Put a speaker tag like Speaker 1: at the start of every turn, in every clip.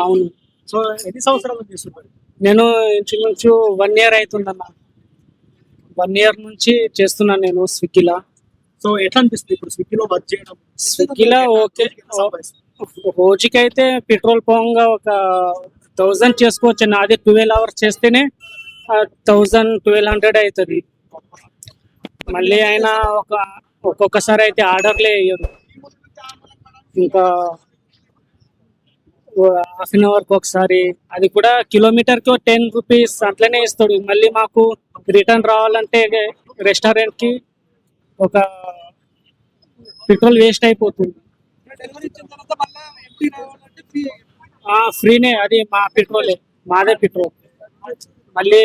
Speaker 1: అవును.
Speaker 2: సో ఎన్ని సంవత్సరాలు చేస్తున్నారు?
Speaker 1: నేను ఇంచుమించు 1 ఇయర్ అవుతుందన్న. 1 ఇయర్ నుంచి చేస్తున్నాను నేను స్విగ్గీలో.
Speaker 2: సో ఎట్లా అనిపిస్తుంది ఇప్పుడు స్విగ్గీలో వర్క్ చేయడం?
Speaker 1: స్విగ్గీలో ఓకే. రోజుకైతే పెట్రోల్ పోగా ఒక 1000 చేసుకోవచ్చు. నాది 12 అవర్స్ చేస్తేనే 1000-1200 అవుతుంది. మళ్ళీ అయినా ఒక్కొక్కసారి అయితే ఆర్డర్లే వేయరు. ఇంకా హాఫ్ అన్ అవర్కి ఒకసారి, అది కూడా కిలోమీటర్కి 10 రూపీస్ అట్లనే ఇస్తాడు. మళ్ళీ మాకు రిటర్న్ రావాలంటే రెస్టారెంట్కి ఒక పెట్రోల్ వేస్ట్ అయిపోతుంది.
Speaker 2: డెలివరీ ఇచ్చిన తర్వాత మళ్ళీ ఎంటీ రావాలంటే ఫ్రీ.
Speaker 1: ఫ్రీనే, అది మా పెట్రోలే, మాదే పెట్రోల్. మళ్ళీ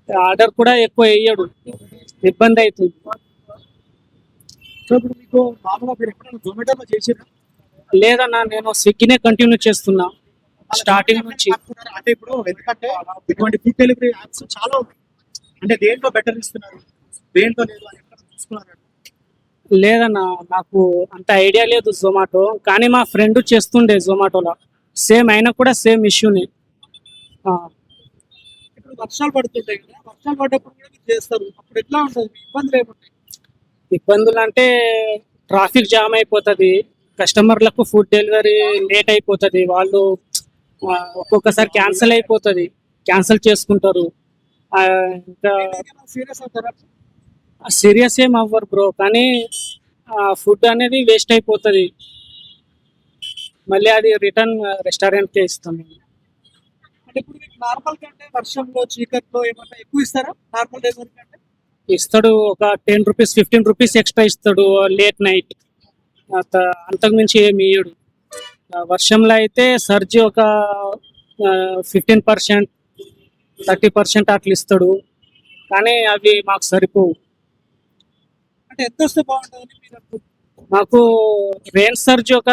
Speaker 1: ఆర్డర్ కూడా ఎక్కువ వేయడు, ఇబ్బంది అవుతుంది.
Speaker 2: సో ఇప్పుడు మీకు మామూలుగా మీరు ఎప్పుడైనా జొమాటోలో చేసిరా?
Speaker 1: లేదన్నా, నేను స్విగ్గీనే కంటిన్యూ చేస్తున్నా స్టార్టింగ్ నుంచి.
Speaker 2: అంటే ఇప్పుడు ఎందుకంటే ఇటువంటి ఫుడ్ డెలివరీ యాప్స్ చాలా ఉన్నాయి. అంటే దేంట్లో బెటర్ ఇస్తున్నారు, దేంట్లో లేదు అని ఎక్కడ చూసుకున్నారు?
Speaker 1: లేదన్నా, నాకు అంత ఐడియా లేదు జొమాటో. కానీ మా ఫ్రెండ్ చేస్తుండే జొమాటోలో, సేమ్ అయినా కూడా సేమ్ ఇష్యూనే.
Speaker 2: ఇప్పుడు వర్షాలు పడుతుంటాయి కదా, వర్షాలు పడ్డప్పుడు కూడా మీరు చేస్తారు, అప్పుడు ఎట్లా ఉంటుంది, మీ ఇబ్బందులు ఏముంటాయి?
Speaker 1: ఇబ్బందులు అంటే ట్రాఫిక్ జామ్ అయిపోతుంది, కస్టమర్లకు ఫుడ్ డెలివరీ లేట్ అయిపోతుంది, వాళ్ళు ఒక్కొక్కసారి క్యాన్సిల్ చేసుకుంటారు. ఇంకా
Speaker 2: సీరియస్ అవుతారా?
Speaker 1: సీరియస్ ఏం అవ్వరు బ్రో, కానీ ఫుడ్ అనేది వేస్ట్ అయిపోతుంది. మళ్ళీ అది రిటర్న్ రెస్టారెంట్కే ఇస్తాం.
Speaker 2: అంటే ఇప్పుడు మీకు నార్మల్ కంటే వర్షంలో చీకట్లో ఏమన్నా ఎక్కువ ఇస్తారా నార్మల్ డెలివరీ కంటే?
Speaker 1: ఇస్తాడు, ఒక 10 రూపీస్ 15 రూపీస్ ఎక్స్ట్రా ఇస్తాడు లేట్ నైట్. అంతకుమించి ఏమి ఇయ్యడు. వర్షంలో అయితే సర్జీ ఒక 15%, 30% అట్లా ఇస్తాడు, కానీ అవి మాకు సరిపోవు.
Speaker 2: అంటే ఎంత వస్తే బాగుంటుందని మీరు అనుకుంటున్నారు?
Speaker 1: మాకు రేంజ్ సర్జీ ఒక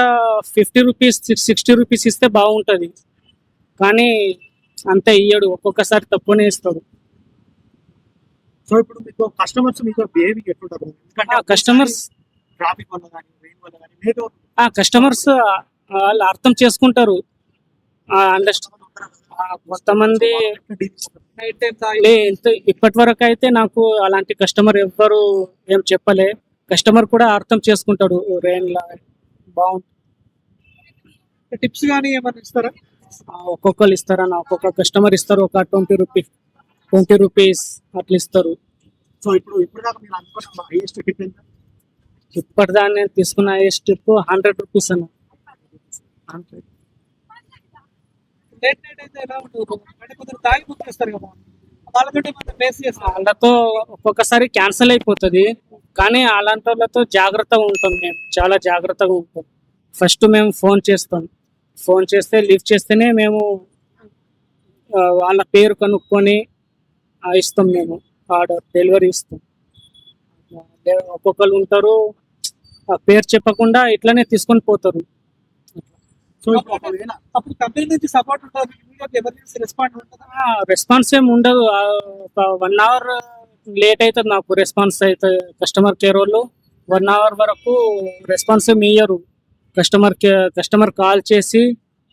Speaker 1: 50 రూపీస్ 60 రూపీస్ ఇస్తే బాగుంటుంది, కానీ అంత ఇయ్యడు, ఒక్కొక్కసారి తక్కువనే ఇస్తాడు.
Speaker 2: సో ఇప్పుడు మీకు కస్టమర్స్ మీకు బిహేవింగ్ ఎట్లుంటారు?
Speaker 1: కస్టమర్స్
Speaker 2: ట్రాఫిక్ వల్ల కానీ రెయిన్ వల్ల కానీ లేట్
Speaker 1: కస్టమర్స్ వాళ్ళు అర్థం చేసుకుంటారు. కొంతమంది ఇప్పటి వరకు అయితే నాకు అలాంటి కస్టమర్ ఎవ్వరు ఏం చెప్పలే. కస్టమర్ కూడా అర్థం చేసుకుంటాడు, రెయిన్లా బాగుంటుంది.
Speaker 2: టిప్స్ కానీ ఏమైనా ఇస్తారా?
Speaker 1: ఒక్కొక్కరు ఇస్తారన్న, ఒక్కొక్క కస్టమర్ ఇస్తారు, ఒక 20 రూపీస్ అట్లా ఇస్తారు.
Speaker 2: సో ఇప్పుడు దాకా మీరు అనుకున్న హైయెస్ట్ టిప్ ఎంత?
Speaker 1: ఇప్పటిదాన్ని నేను తీసుకున్న హైయెస్ట్ టిప్ 100 రూపీస్ అన్న.
Speaker 2: లేట్ నైట్ అయితే ఎలా ఉంటుంది? అంటే కొందరు తాగి బుక్ చేస్తారు కదా, వాళ్ళతో మనం ఫేస్ చేస్తాం.
Speaker 1: వాళ్ళతో ఒక్కొక్కసారి క్యాన్సిల్ అయిపోతుంది, కానీ అలాంటి వాళ్ళతో జాగ్రత్తగా ఉంటాం. మేము చాలా జాగ్రత్తగా ఉంటాం. ఫస్ట్ మేము ఫోన్ చేస్తే లిఫ్ట్ చేస్తేనే మేము వాళ్ళ పేరు కనుక్కొని ఇస్తాం, మేము ఆర్డర్ డెలివరీ ఇస్తాం. ఒక్కొక్కరు ఉంటారు పేరు చెప్పకుండా ఇట్లనే తీసుకొని పోతారు.
Speaker 2: సో అప్పుడు కంపెనీ నుంచి సపోర్ట్ ఉంటుంది, ఎమర్జెన్సీ రెస్పాండ్ ఉంటుందా?
Speaker 1: రెస్పాన్స్ ఏమి ఉండదు. ఒక 1 అవర్ లేట్ అవుతుంది నాకు రెస్పాన్స్ అయితే. కస్టమర్ కేర్ వాళ్ళు 1 అవర్ వరకు రెస్పాన్స్ ఏమి ఇయ్యరు. కస్టమర్ కాల్ చేసి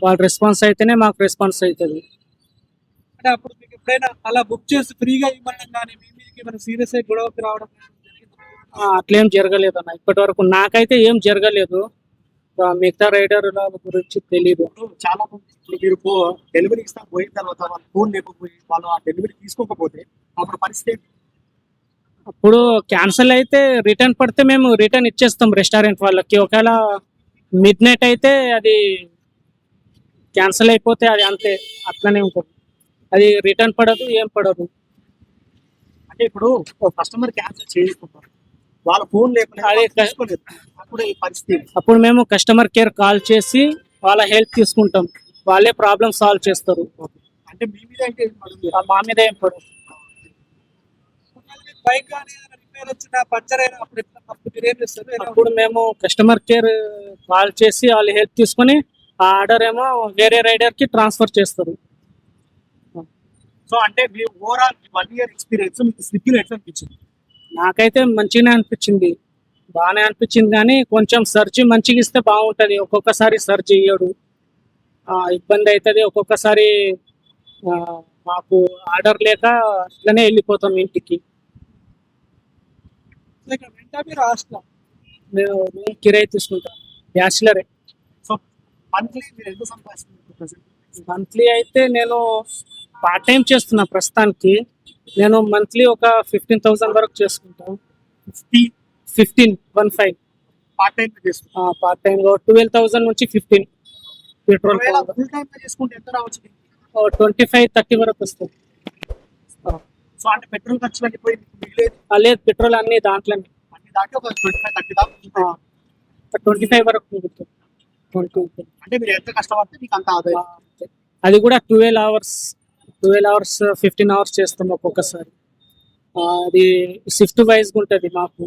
Speaker 1: వాళ్ళు రెస్పాన్స్ అయితేనే మాకు రెస్పాన్స్ అవుతుంది.
Speaker 2: అంటే అప్పుడు మీకు ఎప్పుడైనా అలా బుక్ చేసి ఫ్రీగా ఇవ్వడం కానీ మీ మీదకి ఏమైనా సీరియస్ అయ్యి గొడవకి రావడం
Speaker 1: అట్లేం జరగలేదు అన్న, ఇప్పటి వరకు నాకైతే ఏం జరగలేదు. మిగతా రైడర్ గురించి తెలీదు.
Speaker 2: చాలా మంది మీరు డెలివరీ ఇస్తా పోయిన తర్వాత వాళ్ళు ఫోన్ లేకపోయి వాళ్ళు ఆ డెలివరీ తీసుకోకపోతే అప్పుడు పరిస్థితి?
Speaker 1: అప్పుడు క్యాన్సిల్ అయితే రిటర్న్ పడితే మేము రిటర్న్ ఇచ్చేస్తాం రెస్టారెంట్ వాళ్ళకి. ఒకవేళ మిడ్ నైట్ అయితే అది క్యాన్సిల్ అయిపోతే అది అంతే, అట్లనే ఉంటుంది. అది రిటర్న్ పడదు, ఏం పడదు.
Speaker 2: అంటే ఇప్పుడు కస్టమర్ క్యాన్సిల్ చేసుకుంటారు, వాళ్ళ ఫోన్ లేకపోతే అప్పుడు ఈ పరిస్థితి.
Speaker 1: అప్పుడు మేము కస్టమర్ కేర్ కాల్ చేసి వాళ్ళ హెల్ప్ తీసుకుంటాం, వాళ్ళే ప్రాబ్లమ్ సాల్వ్ చేస్తారు.
Speaker 2: అంటే మీ మీద
Speaker 1: మా మీద ఏం పడదు.
Speaker 2: బైక్ కానీ రిపేర్ వచ్చిన పంచర్ అయినా అప్పుడు మీరు ఏం చేస్తారు?
Speaker 1: అప్పుడు మేము కస్టమర్ కేర్ కాల్ చేసి వాళ్ళ హెల్ప్ తీసుకొని ఆ ఆర్డర్ ఏమో వేరే రైడర్ కి ట్రాన్స్ఫర్ చేస్తారు.
Speaker 2: సో అంటే మీ ఓవరాల్ 1 ఇయర్ ఎక్స్పీరియన్స్ మీకు స్విగ్గీలో ఎట్లా అనిపించింది?
Speaker 1: నాకైతే మంచిగానే అనిపించింది, బాగానే అనిపించింది, కానీ కొంచెం సర్చ్ మంచిగా ఇస్తే బాగుంటుంది. ఒక్కొక్కసారి సర్చ్ ఇయ్యడు, ఇబ్బంది అవుతుంది. ఒక్కొక్కసారి ఆ, మాకు ఆర్డర్ లేక అట్లనే వెళ్ళిపోతాం ఇంటికి.
Speaker 3: ఇక్కడ రెంటా మీరు హాస్టల్?
Speaker 1: మేము రూమ్ కిరాయి తీసుకుంటాం, బ్యాచిలరే.
Speaker 2: సో మంత్లీ మీరు ఎంత సంపాదిస్తున్నారు?
Speaker 1: మంత్లీ అయితే నేను పార్ట్ టైం చేస్తున్నా ప్రస్తుతానికి. నేను మంత్లీ ఒక 15,000 వరకు చేసుకుంటాను. 15
Speaker 2: పార్ట్ టైం చేస్తున్నారు.
Speaker 1: పార్ట్ టైం 12,000 నుంచి 15 పెట్రోల్
Speaker 2: ఫుల్ టైం చేసుకుంటే ఎంత రావచ్చు?
Speaker 1: 25-30 వరకు వస్తుంది.
Speaker 2: సో అంటే పెట్రోల్ ఖర్చు వెళ్ళిపోయి మిగిలేదు
Speaker 1: లేదు, పెట్రోల్ అన్ని దాంట్లోనే
Speaker 2: అన్ని దాటి ఒక 25-30 దాకా మిగులుతాయి.
Speaker 1: 25 వరకు మిగులుతుంది. 20.
Speaker 2: అంటే మీరు ఎంత కష్టపడితే మీకు అంత ఆదాయం.
Speaker 1: అది కూడా 12 అవర్స్ 15 అవర్స్ చేస్తాం ఒక్కొక్కసారి. అది షిఫ్ట్ వైజ్ ఉంటుంది మాకు.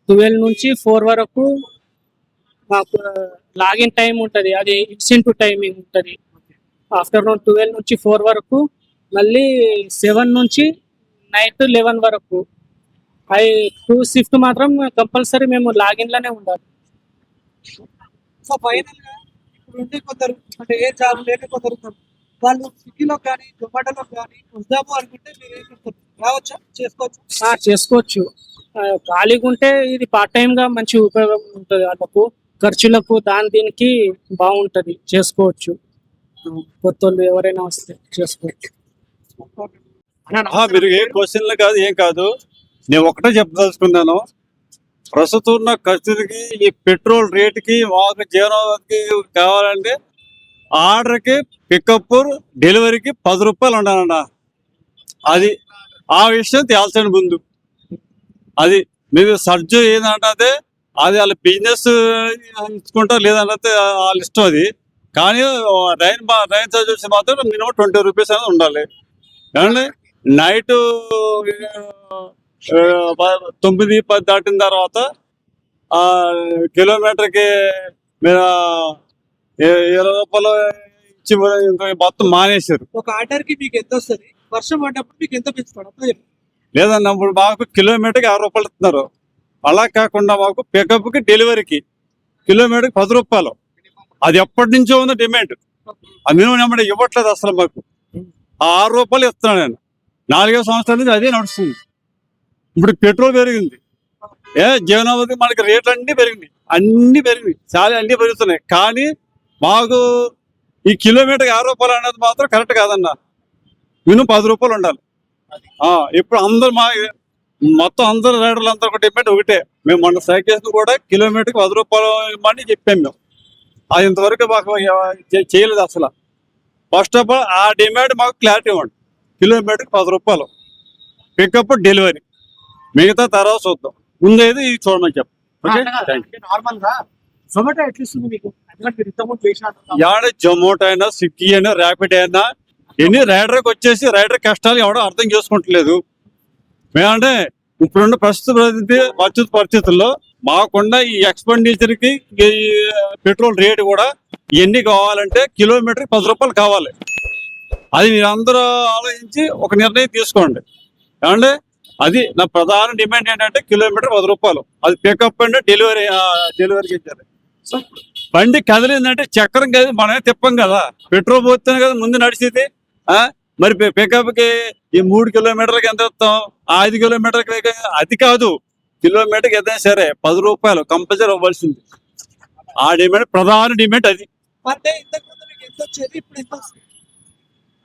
Speaker 1: 12 నుంచి 4 వరకు మాకు లాగిన్ టైం ఉంటుంది, అది ఇన్సెంటివ్ టైమింగ్ ఉంటుంది. ఆఫ్టర్నూన్ 12 నుంచి 4 వరకు, మళ్ళీ 7 నుంచి నైట్ 11 వరకు. అవి 2 షిఫ్ట్ మాత్రం కంపల్సరీ మేము లాగిన్లోనే ఉండాలి.
Speaker 3: సో ఫైనల్ గా ఇప్పుడు ఉండే కొందరు అంటే ఏ జాబ్ లేక కొందరు ఉన్నారు. వాళ్ళు స్విగ్గీలో కానీ జొమాటోలో కానీ వద్దాము అనుకుంటే మీరు ఏం చెప్తారు? రావచ్చా, చేసుకోవచ్చు?
Speaker 1: చేసుకోవచ్చు. ఖాళీగా ఉంటే ఇది పార్ట్ టైం గా మంచి ఉపయోగం ఉంటుంది. వాళ్ళకు ఖర్చులకు దీనికి బాగుంటది, చేసుకోవచ్చు. కొత్త వాళ్ళు ఎవరైనా వస్తే చేసుకోవచ్చు.
Speaker 4: మీరు ఏ క్వశ్చన్లు కాదు, ఏం కాదు. నేను ఒకటే చెప్పదలుచుకున్నాను. ప్రస్తుతం ఉన్న ఖర్చులకి, ఈ పెట్రోల్ రేటుకి, మాకు జీవనోపాధికి కావాలంటే ఆర్డర్కి, పికప్, డెలివరీకి 10 రూపాయలు ఉండాలన్న. అది ఆ విషయం తేల్చండి ముందు. అది మీరు సర్జు ఏంటంటే అది వాళ్ళ బిజినెస్ ఇచ్చుకుంటారు, లేదంటే వాళ్ళ ఇష్టం అది. కానీ రైన్ చార్జెస్ మాత్రం మినిమం 20 రూపీస్ అనేది ఉండాలి. ఏమండి నైట్ 9-10 దాటిన తర్వాత కిలోమీటర్కి మీరు 20 రూపాయలు ఇచ్చి మొత్తం మానేశారు.
Speaker 3: ఒక ఆర్డర్ కి మీకు ఎంత వస్తుంది? వర్షం పడ్డప్పుడు మీకు ఎంత పెంచుతాడు? అప్పుడు చెప్పండి.
Speaker 4: లేదన్న ఇప్పుడు మాకు కిలోమీటర్కి 6 రూపాయలు ఇస్తున్నారు. అలా కాకుండా మాకు పికప్కి, డెలివరీకి కిలోమీటర్కి 10 రూపాయలు. అది ఎప్పటి నుంచో ఉంది డిమాండ్. ఆ మినిమం నెంబర్ ఇవ్వట్లేదు అసలు మాకు. ఆ 6 రూపాయలు ఇస్తున్నాను నేను. 4 సంవత్సరాల నుంచి అదే నడుస్తుంది. ఇప్పుడు పెట్రోల్ పెరిగింది, జీవనోపాధి మనకి రేట్లు అన్నీ పెరిగినాయి, చాలా అన్నీ పెరుగుతున్నాయి. కానీ మాకు ఈ కిలోమీటర్కి 6 రూపాయలు అనేది మాత్రం కరెక్ట్ కాదన్న. మినిమం 10 రూపాయలు ఉండాలి. ఇప్పుడు అందరు మొత్తం అందరు రైడర్లు అందరూ ఒక డిమాండ్ ఒకటే. మేము మొన్న సైకిల్స్ కూడా కిలోమీటర్కి 10 రూపాయలు ఇవ్వమని చెప్పాము మేము. అది ఇంతవరకు మాకు చేయలేదు అసలు. ఫస్ట్ ఆఫ్ ఆల్ ఆ డిమాండ్ మాకు క్లారిటీ ఇవ్వండి. కిలోమీటర్కి 10 రూపాయలు, పికప్, డెలివరీ, మిగతా తర్వాత చూద్దాం. ముందేది ఇది చూడమని చెప్పు.
Speaker 2: నార్మల్ గా జొమాటో ఎట్లా ఇస్తుంది మీకు? ఎందుకంటే మీరు ఇంతకుముందు చేసినట్టు
Speaker 4: యాడ జొమాటో అయినా, స్విగ్గీ అయినా, ర్యాపిడ్ అయినా ఎన్ని రైడర్కి వచ్చేసి రైడర్ కష్టాలు ఎవడో అర్థం చేసుకుంటలేదు. మేమంటే ఇప్పుడున్న ప్రస్తుత పరిస్థితుల్లో మాకున్న ఈ ఎక్స్పెండిచర్కి, ఈ పెట్రోల్ రేటు కూడా ఎన్ని కావాలంటే కిలోమీటర్కి 10 రూపాయలు కావాలి. అది మీరు అందరూ ఆలోచించి ఒక నిర్ణయం తీసుకోండి. ఏమంటే అది నా ప్రధాన డిమాండ్ ఏంటంటే కిలోమీటర్ 10 రూపాయలు. అది పికప్ అంటే డెలివరీకి ఇచ్చారు. బండి కదిలిందంటే చక్రం కదిలి మనమే తిప్పం కదా, పెట్రోల్ పోతేనే కదా ముందు నడిచేది. మరి పికప్కి ఈ 3 కిలోమీటర్లకి ఎంత ఇస్తాం, 5 కిలోమీటర్లకి అది కాదు, కిలోమీటర్కి ఎంత సరే 10 రూపాయలు కంపల్సరీ ఇవ్వాల్సింది. ఆ డిమాండ్, ప్రధాన డిమాండ్ అది.
Speaker 3: అంటే ఇంతకుముందు మీకు ఎంత వచ్చేది, ఇప్పుడు ఎంత వస్తుంది?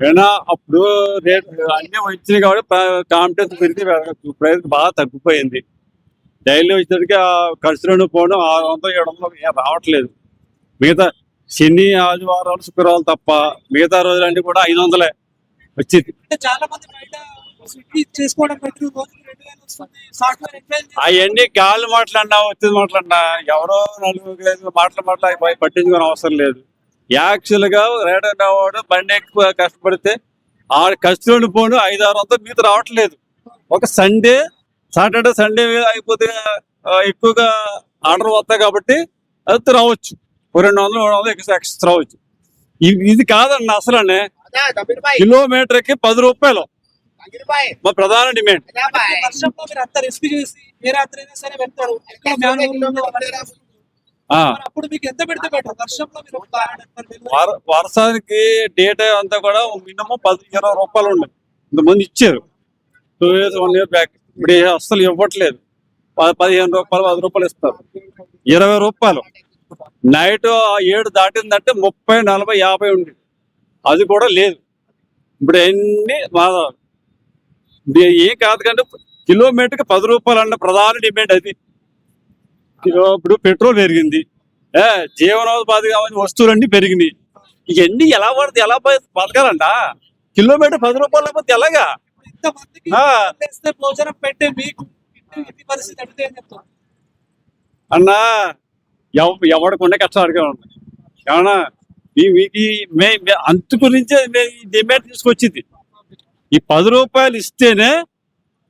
Speaker 4: అయినా అప్పుడు రేట్ అన్నీ వచ్చినాయి కాబట్టి కాంపిటెన్స్ పెరిగి ప్రైస్ బాగా తగ్గిపోయింది. డైలీ వచ్చేసరికి ఆ ఖర్చులను పోవడం 600-700 రావట్లేదు. మిగతా శని, ఆదివారాలు, శుక్రవారాలు తప్ప మిగతా రోజులన్నీ కూడా 500 వచ్చేది.
Speaker 3: అంటే చాలా మంది బయట స్విగ్గీ చేసుకోవడం బెటర్, రోజుకి 2000 వస్తుంది, సాఫ్ట్వేర్ ఎంప్లాయీ.
Speaker 4: అవన్నీ గాలి మాట్లాడినా, వచ్చేది మాట్లాడినా, ఎవరో 4-5 మాటలు పట్టించుకోని అవసరం లేదు. యాక్చువల్ గా రైడర్ అనేవాడు బండి ఎక్కువ కష్టపడితే ఆ ఖర్చులను పోను 500-600 మిగతా రావట్లేదు. ఒక సాటర్డే సండే అయిపోతే ఎక్కువగా ఆర్డర్ వస్తాయి కాబట్టి అది రావచ్చు. 200-300 ఎక్స్ట్రా రావచ్చు. ఇది కాదన్న అసలనే. కిలోమీటర్కి 10 రూపాయలు మా ప్రధాన డిమాండ్.
Speaker 3: వర్షంలో మీరు అంత రిస్క్ చేసి ఏ రాత్రి అయినా సరే వెళ్తారు.
Speaker 4: ఆ,
Speaker 3: మరి అప్పుడు మీకు ఎంత పెడితే బెటర్? వర్షంలో మీరు ఒక 500 delivery
Speaker 4: వర్షానికి డే టైం అంతా కూడా మినిమం 10-20 రూపాయలు ఉండదు. ఇంతమంది ఇచ్చారు 2 years 1 year బ్యాక్. ఇప్పుడు అస్సలు ఇవ్వట్లేదు. 15 రూపాయలు 10 రూపాయలు ఇస్తారు. 20 రూపాయలు నైట్ 7 దాటిందంటే 30, 40, 50 ఉంది. అది కూడా లేదు. ఇప్పుడు ఎన్ని ఏం కాదు కంటే కిలోమీటర్కి 10 రూపాయలు అన్న ప్రధాన డిమాండ్ అది. ఇప్పుడు పెట్రోల్ పెరిగింది, జీవనోపాధి కావాల్సిన వస్తువులన్నీ పెరిగినాయి. ఇవన్నీ ఎలా పడితే ఎలా బతకాలంట? కిలోమీటర్ 10 రూపాయలు లేకపోతే ఎలాగా?
Speaker 3: ఇంతమందికి
Speaker 4: ఆ.
Speaker 3: వేస్తే భోజనం పెట్టే మీకు ఇంటి పరిస్థితి అడిగితే ఏం చెప్తారు?
Speaker 4: అన్నా ఎవరికి ఉండే కష్టాలు అడిగా ఉన్నాయి. ఏమన్నా మీకు అంతు గురించే ఈ డిమాండ్ తీసుకొచ్చింది. ఈ 10 రూపాయలు ఇస్తేనే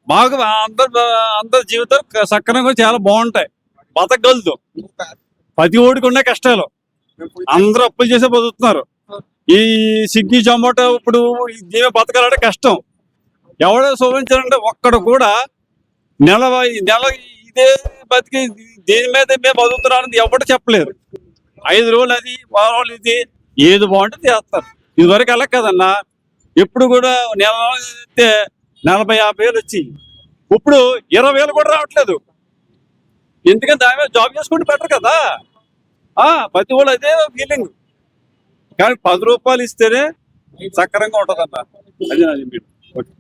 Speaker 4: మాకు అందరి జీవితాలు సక్రమంగా చాలా బాగుంటాయి, బతకగలుగుతాం. ప్రతి ఓడికి ఉన్న కష్టాలు అందరూ అప్పులు చేసే బతుకుతున్నారు. ఈ స్విగ్గీ జొమాటో ఇప్పుడు దీని బతకాలంటే కష్టం. ఎవడో శోభించాలంటే ఒక్కడు కూడా నెల ఇదే బతికి దీని మీద మేము బతుకుతున్నారని ఎవరు చెప్పలేరు. 5 రోజులు అది, 10 రోజులు ఇది, ఏది బాగుంటుంది చేస్తారు. ఇదివరకు అలా కదన్నా. ఇప్పుడు కూడా నెల అయితే 40-50 వేలు వచ్చి ఇప్పుడు 20 వేలు కూడా రావట్లేదు. ఎందుకంటే దాని మీద జాబ్ చేసుకుంటే బెటర్ కదా. ప్రతి వాళ్ళు అదే ఫీలింగ్. కానీ 10 రూపాయలు ఇస్తేనే సక్రంగా ఉంటదన్న. అది నాది. ఓకే.